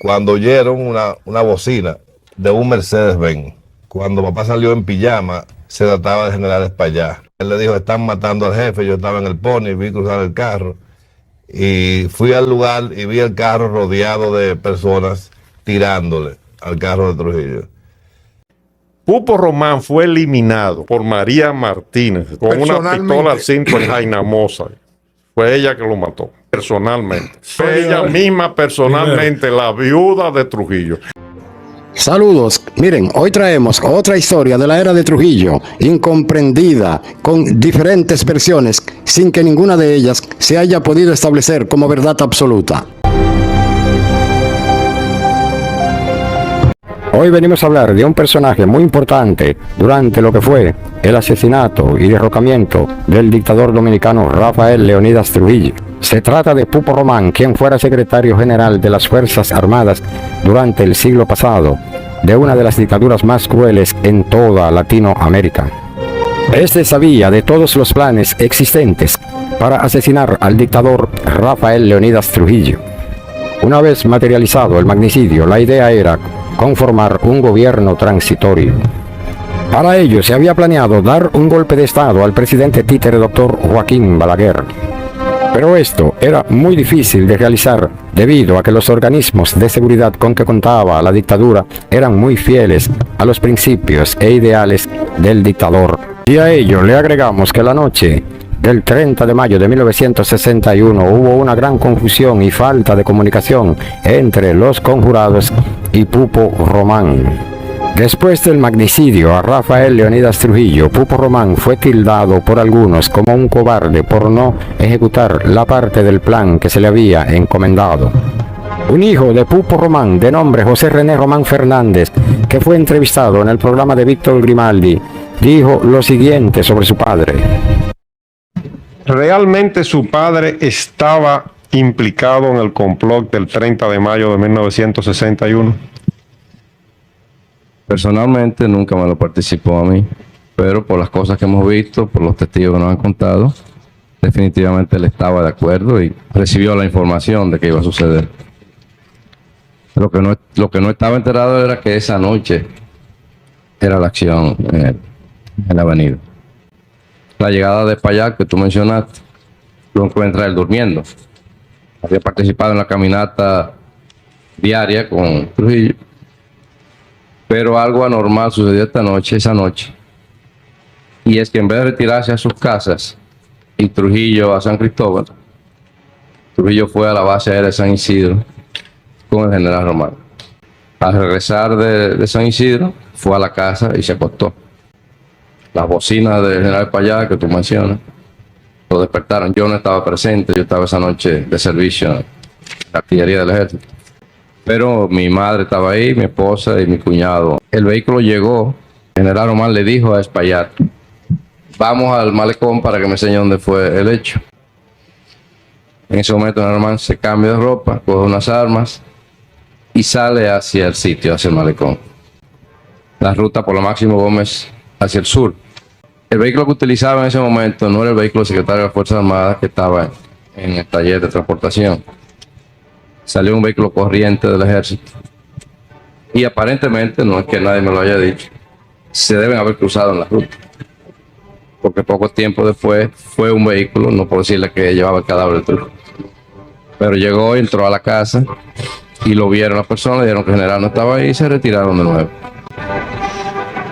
cuando oyeron una bocina de un Mercedes-Benz. Cuando papá salió en pijama, se trataba de General Espaillat. Él le dijo, están matando al jefe. Yo estaba en el Pony, vi cruzar el carro. Y fui al lugar y vi el carro rodeado de personas tirándole al carro de Trujillo. Pupo Román fue eliminado por María Martínez con una pistola al cinto en Jaina Mosa. Fue ella que lo mató, personalmente. Fue ella misma personalmente, la viuda de Trujillo. Saludos, miren, hoy traemos otra historia de la era de Trujillo, incomprendida, con diferentes versiones, sin que ninguna de ellas se haya podido establecer como verdad absoluta. Hoy venimos a hablar de un personaje muy importante durante lo que fue el asesinato y derrocamiento del dictador dominicano Rafael Leónidas Trujillo. Se trata de Pupo Román, quien fuera secretario general de las Fuerzas Armadas durante el siglo pasado, de una de las dictaduras más crueles en toda Latinoamérica. Este sabía de todos los planes existentes para asesinar al dictador Rafael Leónidas Trujillo. Una vez materializado el magnicidio, la idea era conformar un gobierno transitorio. Para ello se había planeado dar un golpe de estado al presidente títere Dr. Joaquín Balaguer. Pero esto era muy difícil de realizar debido a que los organismos de seguridad con que contaba la dictadura eran muy fieles a los principios e ideales del dictador. Y a ello le agregamos que la noche del 30 de mayo de 1961 hubo una gran confusión y falta de comunicación entre los conjurados y Pupo Román. Después del magnicidio a Rafael Leónidas Trujillo, Pupo Román fue tildado por algunos como un cobarde por no ejecutar la parte del plan que se le había encomendado. Un hijo de Pupo Román, de nombre José René Román Fernández, que fue entrevistado en el programa de Víctor Grimaldi, dijo lo siguiente sobre su padre. Realmente su padre estaba implicado en el complot del 30 de mayo de 1961. Personalmente nunca me lo participó a mí, pero por las cosas que hemos visto, por los testigos que nos han contado, definitivamente él estaba de acuerdo y recibió la información de que iba a suceder. Lo que no estaba enterado era que esa noche era la acción en la avenida. La llegada de Espaillat que tú mencionaste, lo encuentra él durmiendo. Había participado en la caminata diaria con Trujillo. Pero algo anormal sucedió esa noche, y es que en vez de retirarse a sus casas y Trujillo a San Cristóbal, Trujillo fue a la base aérea de San Isidro con el general Román. Al regresar de San Isidro, fue a la casa y se acostó. Las bocinas del general Espaillat que tú mencionas, lo despertaron. Yo no estaba presente, yo estaba esa noche de servicio en la artillería del ejército. Pero mi madre estaba ahí, mi esposa y mi cuñado. El vehículo llegó, el general Román le dijo a Espaillat, vamos al malecón para que me enseñe dónde fue el hecho. En ese momento el general Román se cambia de ropa, coge unas armas y sale hacia el sitio, hacia el malecón. La ruta por la Máximo Gómez hacia el sur. El vehículo que utilizaba en ese momento no era el vehículo del secretario de las Fuerzas Armadas que estaba en el taller de transportación. Salió un vehículo corriente del ejército. Y aparentemente, no es que nadie me lo haya dicho, se deben haber cruzado en la ruta. Porque poco tiempo después fue un vehículo, no puedo decirle que llevaba el cadáver de Trujillo. Pero llegó, entró a la casa y lo vieron las personas, dijeron que el general no estaba ahí y se retiraron de nuevo.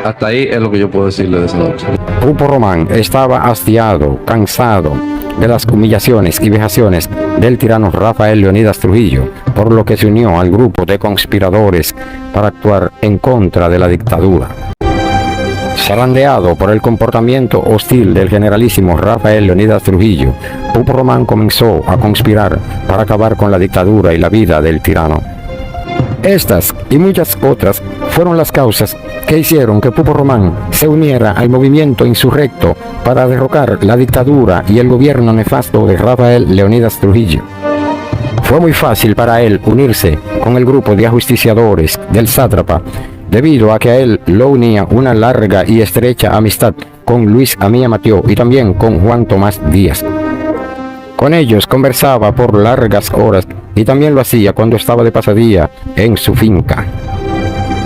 Hasta ahí es lo que yo puedo decirle de esa noche. Pupo Román estaba hastiado, cansado de las humillaciones y vejaciones del tirano Rafael Leónidas Trujillo, por lo que se unió al grupo de conspiradores para actuar en contra de la dictadura. Zarandeado por el comportamiento hostil del generalísimo Rafael Leónidas Trujillo, Pupo Román comenzó a conspirar para acabar con la dictadura y la vida del tirano. Estas y muchas otras fueron las causas que hicieron que Pupo Román se uniera al movimiento insurrecto para derrocar la dictadura y el gobierno nefasto de Rafael Leónidas Trujillo. Fue muy fácil para él unirse con el grupo de ajusticiadores del sátrapa, debido a que a él lo unía una larga y estrecha amistad con Luis Amía Mateo y también con Juan Tomás Díaz. Con ellos conversaba por largas horas y también lo hacía cuando estaba de pasadía en su finca.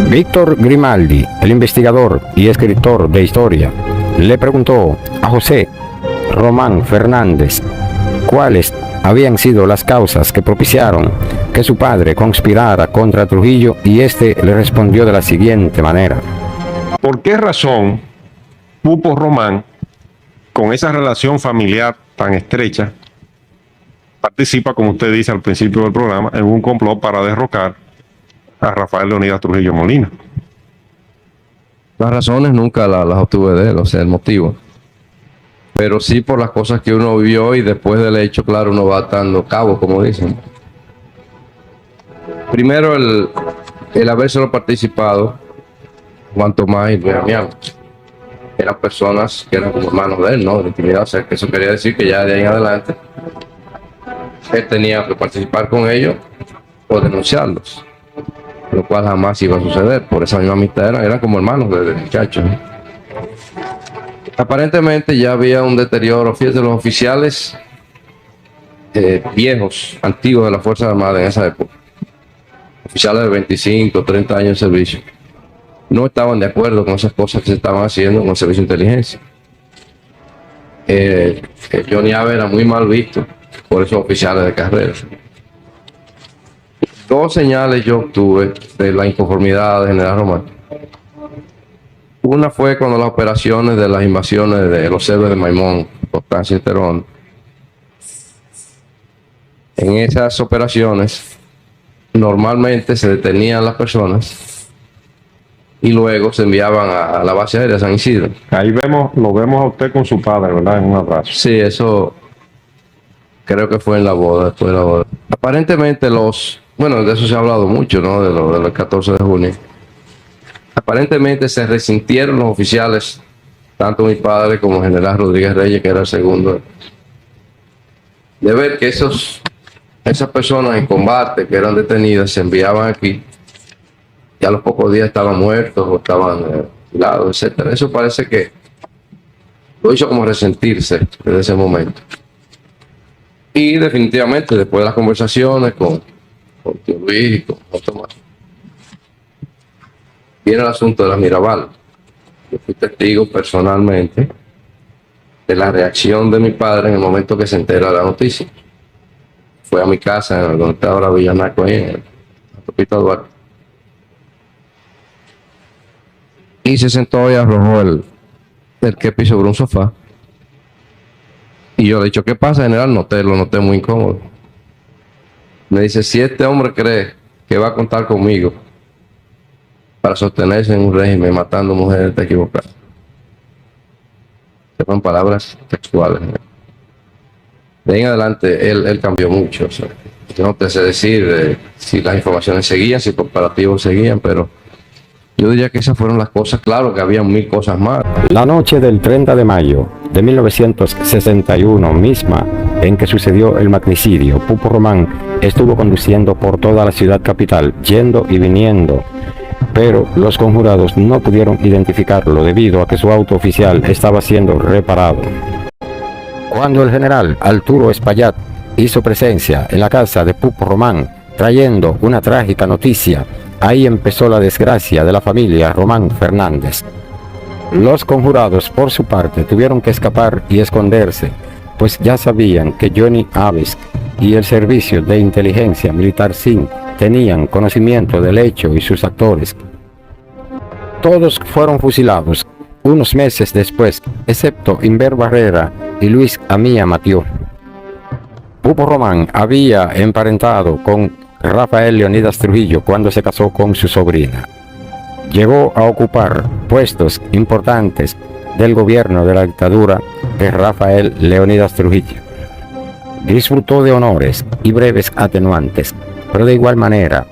Víctor Grimaldi, el investigador y escritor de historia, le preguntó a José Román Fernández cuáles habían sido las causas que propiciaron que su padre conspirara contra Trujillo, y este le respondió de la siguiente manera. ¿Por qué razón Pupo Román, con esa relación familiar tan estrecha, participa, como usted dice al principio del programa, en un complot para derrocar a Rafael Leonidas Trujillo Molina? Las razones nunca las obtuve de él, o sea, el motivo. Pero sí por las cosas que uno vivió, y después del hecho, claro, uno va atando cabos, como dicen. Primero, el habérselo participado, Juan Tomás y Luis Amián. Eran personas que eran como hermanos de él, ¿no? De intimidad, o sea, que eso quería decir que ya de ahí en adelante él tenía que participar con ellos o denunciarlos, lo cual jamás iba a suceder. Por esa misma amistad eran como hermanos desde muchachos, ¿no? Aparentemente ya había un deterioro. Fíjate, los oficiales viejos, antiguos de la Fuerza Armada en esa época, oficiales de 25, 30 años de servicio, no estaban de acuerdo con esas cosas que se estaban haciendo con el servicio de inteligencia. Johnny Abe era muy mal visto por esos oficiales de carrera. Dos señales yo obtuve de la inconformidad de General Román. Una fue cuando las operaciones de las invasiones de los héroes de Maimón, Constancia y Terón. En esas operaciones normalmente se detenían las personas y luego se enviaban a la base aérea de San Isidro. Ahí lo vemos a usted con su padre, ¿verdad? En un abrazo. Sí, eso creo que fue en la boda, después de la boda. Aparentemente bueno, de eso se ha hablado mucho, ¿no? De lo del 14 de junio. Aparentemente se resintieron los oficiales, tanto mi padre como el general Rodríguez Reyes, que era el segundo, de ver que esas personas en combate que eran detenidas se enviaban aquí y a los pocos días estaban muertos o estaban fusilados, etc. Eso parece que lo hizo como resentirse desde ese momento. Y definitivamente después de las conversaciones con tío Luis y con Tomás, viene el asunto de la Mirabal. Yo fui testigo personalmente de la reacción de mi padre en el momento que se entera de la noticia. Fue a mi casa, donde está ahora Villanaco, ahí en la autopista Duarte, y se sentó y arrojó el kepi sobre un sofá. Y yo le he dicho, ¿qué pasa, general? Lo noté muy incómodo. Me dice, si este hombre cree que va a contar conmigo para sostenerse en un régimen matando mujeres, está equivocado. Se fueron palabras textuales. De ahí en adelante él cambió mucho. O sea, yo no te sé decir si las informaciones seguían, si comparativos seguían, pero yo diría que esas fueron las cosas. Claro que había 1000 cosas más. La noche del 30 de mayo de 1961 misma en que sucedió el magnicidio, Pupo Román estuvo conduciendo por toda la ciudad capital, yendo y viniendo, pero los conjurados no pudieron identificarlo debido a que su auto oficial estaba siendo reparado. Cuando el general Arturo Espaillat hizo presencia en la casa de Pupo Román trayendo una trágica noticia, ahí empezó la desgracia de la familia Román Fernández. Los conjurados, por su parte, tuvieron que escapar y esconderse, pues ya sabían que Johnny Aves y el Servicio de Inteligencia Militar SIN tenían conocimiento del hecho y sus actores. Todos fueron fusilados unos meses después, excepto Inver Barrera y Luis Amía Matió. Pupo Román había emparentado con Rafael Leonidas Trujillo cuando se casó con su sobrina. Llegó a ocupar puestos importantes del gobierno de la dictadura de Rafael Leonidas Trujillo. Disfrutó de honores y breves atenuantes, pero de igual manera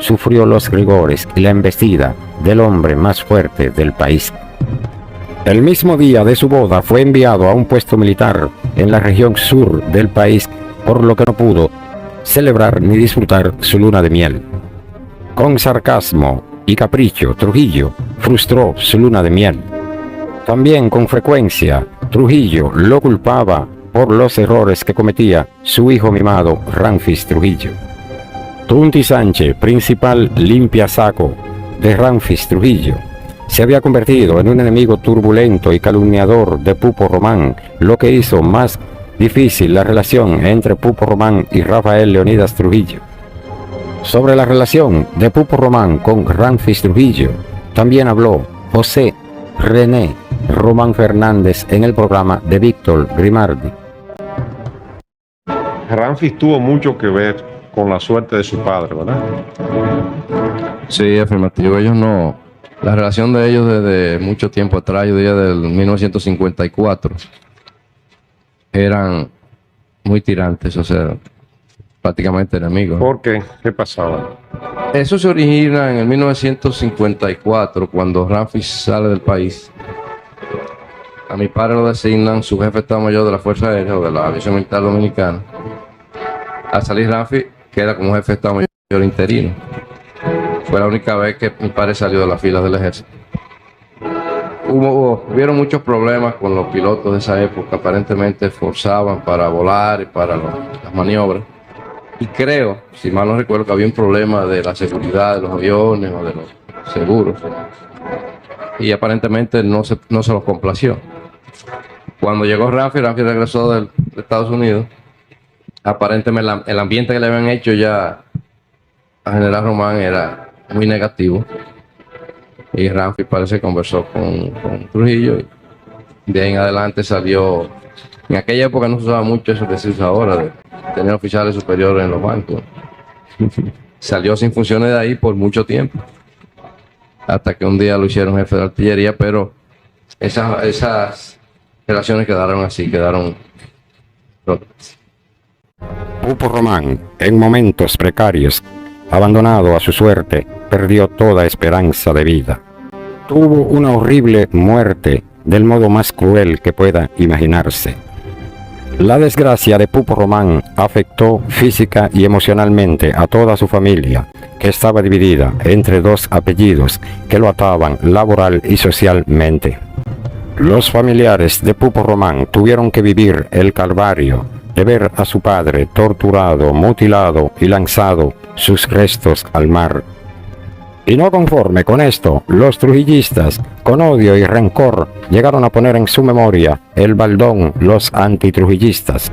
sufrió los rigores y la embestida del hombre más fuerte del país. El mismo día de su boda fue enviado a un puesto militar en la región sur del país, por lo que no pudo celebrar ni disfrutar su luna de miel. Con sarcasmo y capricho, Trujillo frustró su luna de miel. También con frecuencia, Trujillo lo culpaba por los errores que cometía su hijo mimado Ramfis Trujillo. Tunti Sánchez, principal limpiasaco de Ramfis Trujillo, se había convertido en un enemigo turbulento y calumniador de Pupo Román, lo que hizo más difícil la relación entre Pupo Román y Rafael Leonidas Trujillo. Sobre la relación de Pupo Román con Ramfis Trujillo, también habló José René Román Fernández en el programa de Víctor Grimaldi. Ramfis tuvo mucho que ver con la suerte de su padre, ¿verdad? Sí, afirmativo. Ellos no. La relación de ellos desde mucho tiempo atrás, yo diría del 1954, eran muy tirantes, o sea, prácticamente enemigos. ¿Por qué? ¿Qué pasaba? Eso se origina en el 1954, cuando Ramfis sale del país. A mi padre lo designan su jefe de Estado Mayor de la Fuerza Aérea o de la Aviación Militar Dominicana. Al salir Ramfis, queda como jefe de Estado Mayor interino. Fue la única vez que mi padre salió de las filas del ejército. Hubieron muchos problemas con los pilotos de esa época, aparentemente forzaban para volar y para las maniobras. Y creo, si mal no recuerdo, que había un problema de la seguridad de los aviones o de los seguros. Y aparentemente no se los complació. Cuando llegó Ramfis regresó de Estados Unidos. Aparentemente el ambiente que le habían hecho ya a General Román era muy negativo. Y Ramfis parece que conversó con Trujillo. Y de ahí en adelante salió. En aquella época no se usaba mucho eso que se usa ahora, de tener oficiales superiores en los bancos. Salió sin funciones de ahí por mucho tiempo. Hasta que un día lo hicieron jefe de artillería, pero esas relaciones quedaron así, quedaron rotas. Pupo Román, en momentos precarios, abandonado a su suerte, perdió toda esperanza de vida. Tuvo una horrible muerte del modo más cruel que pueda imaginarse. La desgracia de Pupo Román afectó física y emocionalmente a toda su familia, que estaba dividida entre dos apellidos que lo ataban laboral y socialmente. Los familiares de Pupo Román tuvieron que vivir el calvario de ver a su padre torturado, mutilado y lanzado sus restos al mar. Y no conforme con esto, los trujillistas, con odio y rencor, llegaron a poner en su memoria el baldón los antitrujillistas.